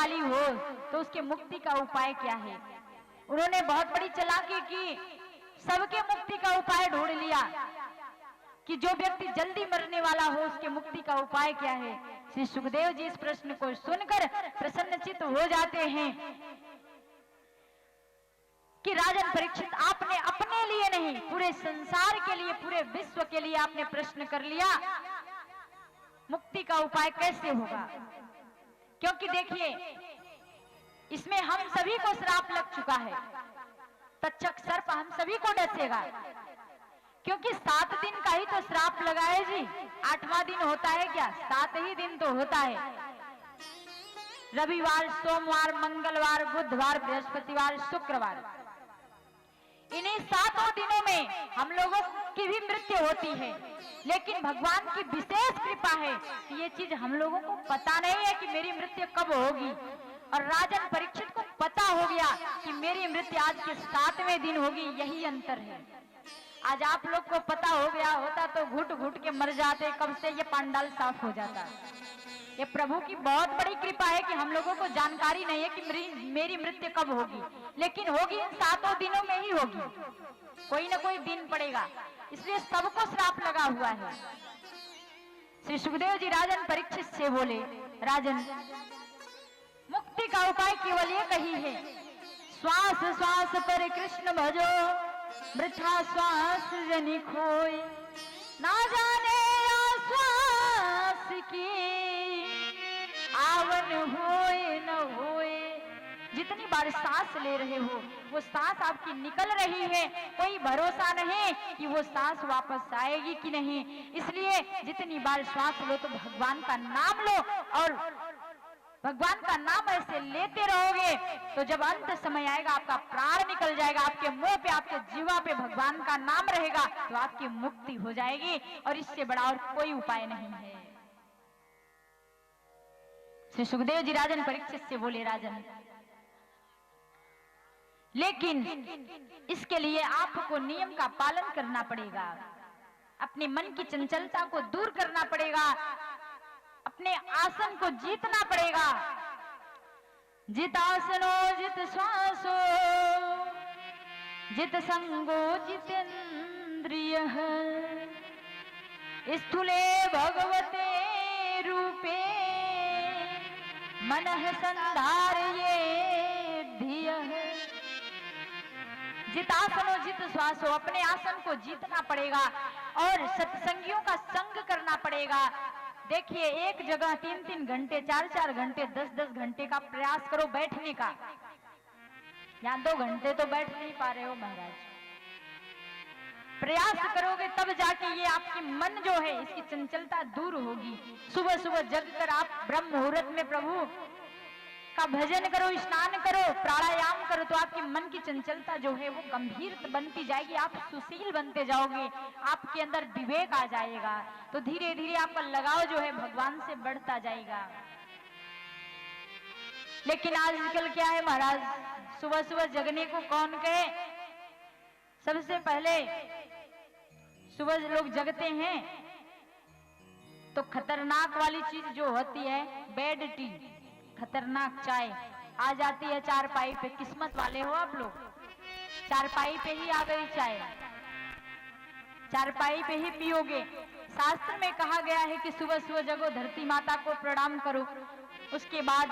वाली हो तो उसके मुक्ति का उपाय क्या है। उन्होंने बहुत बड़ी चालाकी की, सबके मुक्ति का उपाय ढूंढ लिया कि जो व्यक्ति जल्दी मरने वाला हो उसके मुक्ति का उपाय क्या है। श्री सुखदेव जी इस प्रश्न को सुनकर प्रसन्नचित्त हो जाते हैं कि राजन परीक्षित, आपने अपने लिए नहीं पूरे संसार के लिए, पूरे विश्व के लिए आपने प्रश्न कर लिया, मुक्ति का उपाय कैसे होगा। क्योंकि देखिए इसमें हम सभी को श्राप लग चुका है, तक्षक सर्प हम सभी को डसेगा, क्योंकि 7 दिन का ही तो श्राप लगा है जी। 8वां दिन होता है क्या? 7 ही दिन तो होता है। रविवार, सोमवार, मंगलवार, बुधवार, बृहस्पतिवार, शुक्रवार, इन्हीं 7 दिनों में हम लोगों की भी मृत्यु होती है। लेकिन भगवान की विशेष कृपा है कि ये चीज हम लोगों को पता नहीं है कि मेरी मृत्यु कब होगी। और राजन परीक्षित को पता हो गया कि मेरी मृत्यु आज के 7वें दिन होगी, यही अंतर है। आज आप लोग को पता हो गया होता तो घुट घुट के मर जाते, कब से ये पांडाल साफ हो जाता। ये प्रभु की बहुत बड़ी कृपा है कि हम लोगों को जानकारी नहीं है कि मेरी मृत्यु कब होगी, लेकिन होगी इन 7 दिनों में ही होगी, कोई ना कोई दिन पड़ेगा, इसलिए सबको श्राप लगा हुआ है। श्री सुखदेव जी राजन परीक्षित से बोले, राजन मुक्ति का उपाय केवल ये कही है, श्वास श्वास पर कृष्ण भजो, वृथा श्वास जनि खोए, ना जाने श्वास की आवन होए न होए। जितनी बार सांस ले रहे हो वो सांस आपकी निकल रही है, कोई भरोसा नहीं कि वो सांस वापस आएगी कि नहीं। इसलिए जितनी बार श्वास लो तो भगवान का नाम लो, और भगवान का नाम ऐसे लेते रहोगे तो जब अंत समय आएगा आपका प्राण निकल जाएगा, आपके मुंह पे, आपके जीवा पे भगवान का नाम रहेगा तो आपकी मुक्ति हो जाएगी, और इससे बड़ा और कोई उपाय नहीं है। श्री सुखदेव जी राजन परीक्षित से बोले, राजन लेकिन इसके लिए आपको नियम का पालन करना पड़ेगा, अपने मन की चंचलता को दूर करना पड़ेगा, अपने आसन को जीतना पड़ेगा। जित आसनो जित श्वासो जित संगो जितेन्द्रिय, स्थूले भगवते रूपे मनः संधारये धियः। जित आसनो जित श्वासो, अपने आसन को जीतना पड़ेगा और सत्संगियों का संग करना पड़ेगा। देखिए एक जगह 3-3 घंटे, 4-4 घंटे, 10-10 घंटे का प्रयास करो बैठने का, यहाँ 2 घंटे तो बैठ नहीं पा रहे हो महाराज। प्रयास करोगे तब जाके ये आपकी मन जो है इसकी चंचलता दूर होगी। सुबह सुबह जगकर आप ब्रह्म मुहूर्त में प्रभु का भजन करो, स्नान करो, प्राणायाम करो तो आपकी मन की चंचलता जो है वो गंभीर बनती जाएगी, आप सुशील बनते जाओगे, आपके अंदर विवेक आ जाएगा, तो धीरे धीरे आपका लगाव जो है भगवान से बढ़ता जाएगा। लेकिन आजकल क्या है महाराज, सुबह सुबह जगने को कौन कहे। सबसे पहले सुबह लोग जगते हैं तो खतरनाक वाली चीज जो होती है बेड टी, खतरनाक चाय आ जाती है चारपाई पे। किस्मत वाले हो आप लोग, चारपाई पे ही आ गई चाय, चारपाई पे ही पियोगे। शास्त्र में कहा गया है कि सुबह सुबह जगो, धरती माता को प्रणाम करो, उसके बाद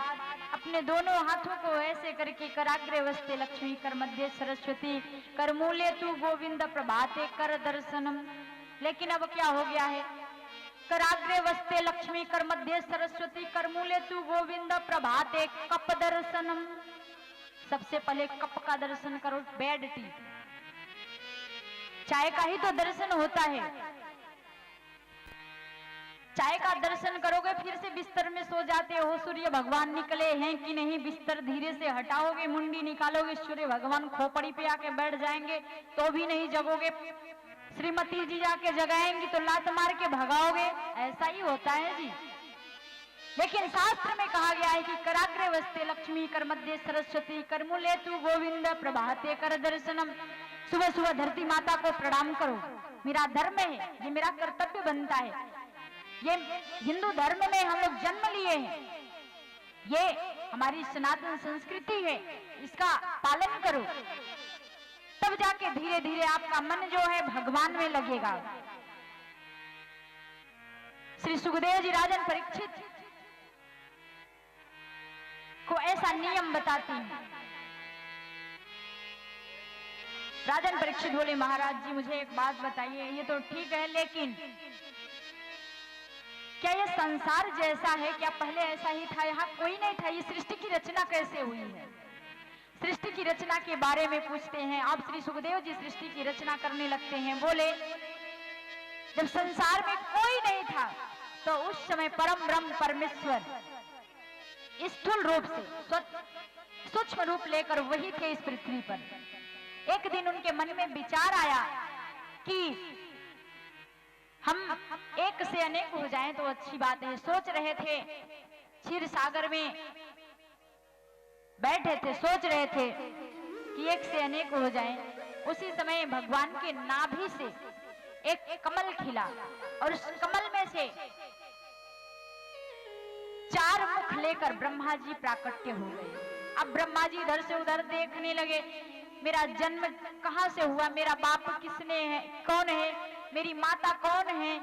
अपने दोनों हाथों को ऐसे करके कराग्रे वस्ते लक्ष्मी, कर मध्य सरस्वती, कर मूले तू गोविंद प्रभाते कर दर्शनम। लेकिन अब क्या हो गया है, कराग्रे वस्ते लक्ष्मी, कर मध्य सरस्वती, कर मूले तू गोविंद प्रभाते कप दर्शनम। सबसे पहले कप का दर्शन करो, बेड टी, चाय का ही तो दर्शन होता है। चाय का दर्शन करोगे फिर से बिस्तर में सो जाते हो, सूर्य भगवान निकले हैं कि नहीं, बिस्तर धीरे से हटाओगे, मुंडी निकालोगे, सूर्य भगवान खोपड़ी पे आके बैठ जाएंगे तो भी नहीं जगोगे। श्रीमती जी जाके जगाएंगी तो लात मार के भगाओगे, ऐसा ही होता है जी। लेकिन शास्त्र में कहा गया है कि कराग्रे वस्ते लक्ष्मी, कर मध्य सरस्वती, कर मूले तू गोविंद प्रभाते कर दर्शनम। सुबह सुबह धरती माता को प्रणाम करो, मेरा धर्म है, ये मेरा कर्तव्य बनता है। ये हिंदू धर्म में हम लोग जन्म लिए हैं, ये हमारी सनातन संस्कृति है, इसका पालन करो, तब जाके धीरे धीरे आपका मन जो है भगवान में लगेगा। श्री सुखदेव जी राजन परीक्षित को ऐसा नियम बताते हैं। राजन परीक्षित बोले, महाराज जी मुझे एक बात बताइए, ये तो ठीक है लेकिन क्या ये संसार जैसा है, क्या पहले ऐसा ही था? यहाँ कोई नहीं था, ये सृष्टि की रचना कैसे हुई है? सृष्टि की रचना के बारे में पूछते हैं। आप श्री सुखदेव जी सृष्टि की रचना करने लगते हैं। बोले जब संसार में कोई नहीं था तो उस समय परम ब्रह्म परमेश्वर स्थूल रूप से सूक्ष्म रूप लेकर वही थे इस पृथ्वी पर। एक दिन उनके मन में विचार आया कि हम एक से अनेक हो जाएं तो अच्छी बात है। सोच रहे थे, क्षीर सागर में बैठे थे, सोच रहे थे कि एक से अनेक हो जाएं। उसी समय भगवान के नाभि से एक कमल खिला और उस कमल में से 4 मुख लेकर ब्रह्मा जी प्राकट्य हो गए। अब ब्रह्मा जी इधर से उधर देखने लगे, मेरा जन्म कहां से हुआ, मेरा बाप किसने है, कौन है, मेरी माता कौन है।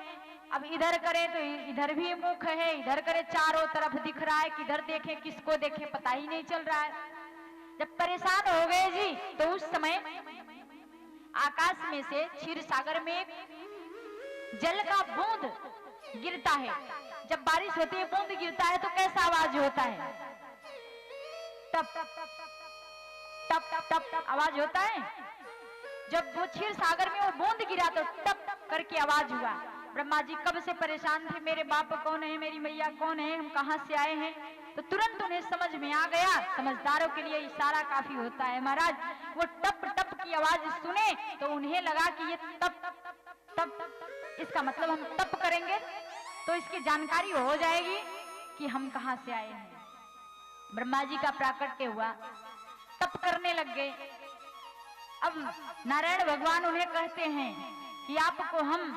अब इधर करे तो इधर भी मुख है, इधर करे चारों तरफ दिख रहा है, किधर देखे किसको देखे पता ही नहीं चल रहा है। जब परेशान हो गए जी तो उस समय आकाश में से क्षीर सागर में जल का बूंद गिरता है। जब बारिश होती है बूंद गिरता है तो कैसा आवाज होता है? टप टप टप टप टप टप आवाज होता है। जब वो क्षीर सागर में वो बूंद गिरा तो टप टप करके आवाज हुआ। ब्रह्मा जी कब से परेशान थे, मेरे बाप कौन है, मेरी मैया कौन है, हम कहां से आए हैं। तो तुरंत उन्हें समझ में आ गया। समझदारों के लिए इशारा काफी होता है महाराज। वो टप टप की आवाज सुने तो उन्हें लगा कि ये टप टप, इसका मतलब हम तप करेंगे तो इसकी जानकारी हो जाएगी कि हम कहां से आए हैं। ब्रह्मा जी का प्राकट्य हुआ, तप करने लग गए। अब नारायण भगवान उन्हें कहते हैं कि आपको हम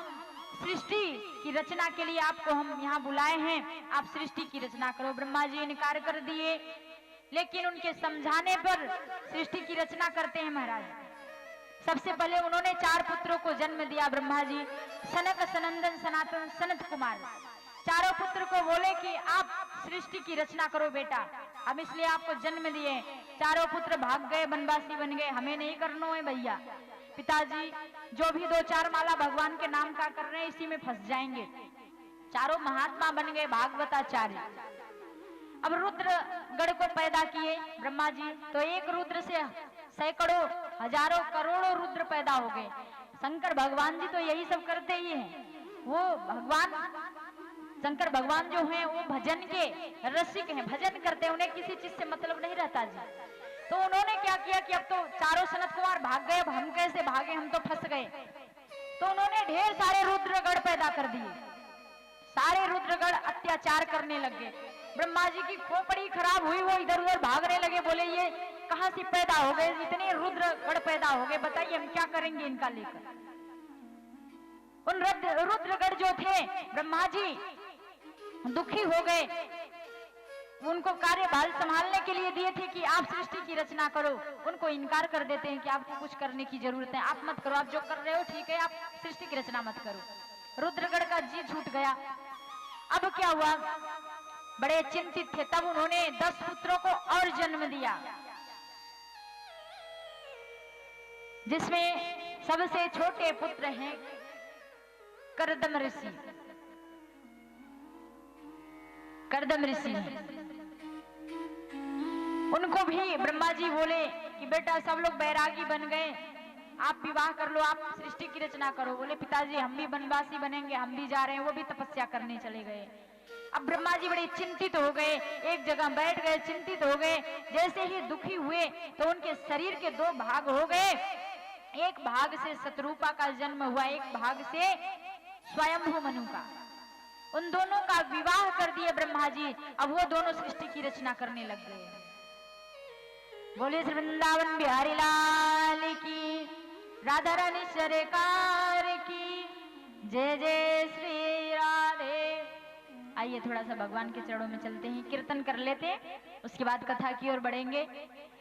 सृष्टि की रचना के लिए आपको हम यहाँ बुलाए हैं, आप सृष्टि की रचना करो। ब्रह्मा जी इनकार कर दिए, लेकिन उनके समझाने पर सृष्टि की रचना करते हैं महाराज। सबसे पहले उन्होंने 4 पुत्रों को जन्म दिया ब्रह्मा जी, सनक, सनंदन, सनातन, सनत कुमार। चारों पुत्र को बोले कि आप सृष्टि की रचना करो बेटा, हम इसलिए आपको जन्म दिए। चारों पुत्र भाग गए, वनवासी बन गए, हमें नहीं करना है भैया। पिताजी जो भी 2-4 माला भगवान के नाम का कर रहे हैं इसी में फंस जाएंगे। चारों महात्मा बन गए, भागवताचार्य। अब रुद्रगण को पैदा किए ब्रह्मा जी, तो एक रुद्र से सैकड़ों, हजारों, करोड़ों रुद्र पैदा हो गए। शंकर भगवान जी तो यही सब करते ही हैं। वो भगवान शंकर भगवान जो हैं वो भजन के रसिक हैं, भजन करते हैं, उन्हें किसी चीज से मतलब नहीं रहता जी। तो उन्होंने क्या किया कि अब तो चारों सनत कुमार भाग गए, अब हम कैसे भागे, हम तो फंस गए। तो उन्होंने ढेर सारे रुद्रगण पैदा कर दिए। सारे रुद्रगण अत्याचार करने लगे। ब्रह्मा जी की खोपड़ी खराब हुई, वो इधर उधर भागने लगे। बोले ये कहां से पैदा हो गए, इतने रुद्रगण पैदा हो गए, बताइए हम क्या करेंगे इनका लेकर। उन रुद्रगण जो थे ब्रह्मा जी दुखी हो गए। उनको कार्यभार संभालने के लिए दिए थे कि आप सृष्टि की रचना करो, उनको इनकार कर देते हैं कि आपको कुछ करने की जरूरत है, आप मत करो, आप जो कर रहे हो ठीक है, आप सृष्टि की रचना मत करो। रुद्रगण का जी छूट गया। अब क्या हुआ, बड़े चिंतित थे। तब उन्होंने 10 पुत्रों को और जन्म दिया, जिसमें सबसे छोटे पुत्र हैं कर्दम ऋषि। कर्दम ऋषि उनको भी ब्रह्मा जी बोले कि बेटा सब लोग बैरागी बन गए, आप विवाह कर लो, आप सृष्टि की रचना करो। बोले पिताजी हम भी वनवासी बनेंगे, हम भी जा रहे हैं। वो भी तपस्या करने चले गए। अब ब्रह्मा जी बड़े चिंतित हो गए, एक जगह बैठ गए, चिंतित हो गए। जैसे ही दुखी हुए तो उनके शरीर के 2 भाग हो गए। एक भाग से शतरूपा का जन्म हुआ, एक भाग से स्वयंभू मनु का। उन दोनों का विवाह कर दिए ब्रह्मा जी। अब वो दोनों सृष्टि की रचना करने लग गए। बोले श्री वृंदावन बिहारी लाल की, राधा रानी सरकार की, जय जय श्री राधे। आइए थोड़ा सा भगवान के चरणों में चलते हैं, कीर्तन कर लेते हैं। उसके बाद कथा की ओर बढ़ेंगे।